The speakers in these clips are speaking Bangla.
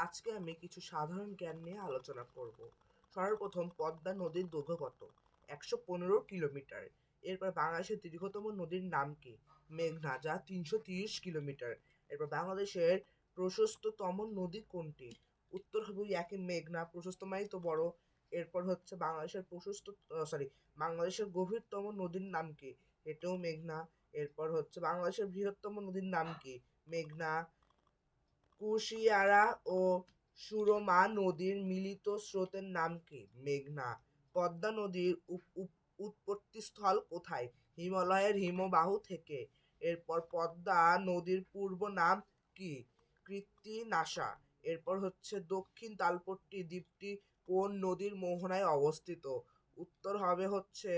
আজকে আমি কিছু সাধারণ জ্ঞান নিয়ে আলোচনা করব। সর্বপ্রথম পদ্মা নদীর দৈর্ঘ্য কত? 115 কিলোমিটার। এরপর বাংলাদেশের দীর্ঘতম নদীর নাম কি? মেঘনা, যা 330 কিলোমিটার। এরপর বাংলাদেশের প্রশস্ততম নদী কোনটি? উত্তর হবে ওই একই মেঘনা, প্রশস্ত মানেই তো বড়। এরপর হচ্ছে বাংলাদেশের গভীরতম নদীর নাম কি? এটাও মেঘনা। এরপর হচ্ছে বাংলাদেশের বৃহত্তম নদীর নাম কি? মেঘনা। কুশিয়ারা ও সুরমা নদীর মিলিত স্রোতের নাম কি? মেঘনা। পদ্মা নদীর উৎপত্তিস্থল কোথায়? হিমালয়ের হিমবাহ থেকে। এরপর পদ্মা নদীর পূর্ব নাম কি? কৃত্তিনাশা। এরপর হচ্ছে দক্ষিণ তালপট্টি দ্বীপটি কোন নদীর মোহনায় অবস্থিত? উত্তর হবে হচ্ছে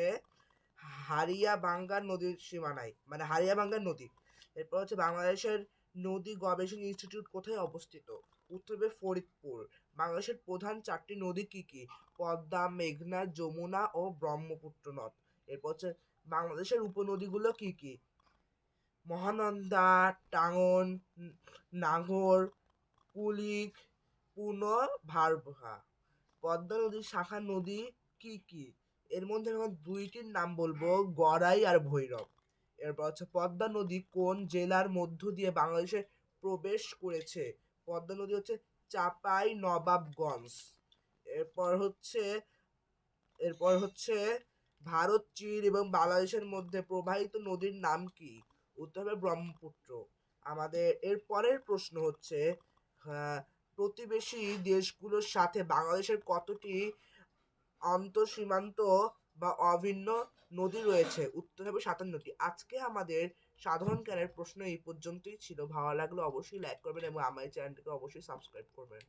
হারিয়াবাঙ্গা নদীর সীমানায়, মানে হারিয়াবাঙ্গা নদী। এরপর হচ্ছে বাংলাদেশের নদী গবেষণা ইনস্টিটিউট কোথায় অবস্থিত? উত্তর হবে ফরিদপুর। বাংলাদেশের প্রধান চারটি নদী কি কি? পদ্মা, মেঘনা, যমুনা ও ব্রহ্মপুত্র নদ। এরপর হচ্ছে বাংলাদেশের উপনদীগুলো কি কি? মহানন্দা, টাঙ্গন, নাগর, কুলিক, পুনর্ভারভা। পদ্মা নদীর শাখা নদী কি কি? এর মধ্যে আমি দুইটির নাম বলবো, গড়াই আর ভৈরব। এরপর হচ্ছে পদ্মা নদী কোন জেলার মধ্য দিয়ে বাংলাদেশে প্রবেশ করেছে? পদ্মা নদী হচ্ছে চাঁপাই নবাবগঞ্জ। এরপর হচ্ছে এরপর হচ্ছে ভারত, চীন এবং বাংলাদেশের মধ্যে প্রবাহিত নদীর নাম কি? উত্তর হবে ব্রহ্মপুত্র। আমাদের এর পরের প্রশ্ন হচ্ছে, প্রতিবেশী দেশগুলোর সাথে বাংলাদেশের কতটি আন্তঃসীমান্ত বা অভিন্ন নদী রয়েছে? উত্তর হবে 57টি। আজকে আমাদের সাধারণ জ্ঞানের প্রশ্ন এই পর্যন্তই ছিল। ভালো লাগলে অবশ্যই লাইক করবেন এবং আমার চ্যানেলটিকে অবশ্যই সাবস্ক্রাইব করবেন।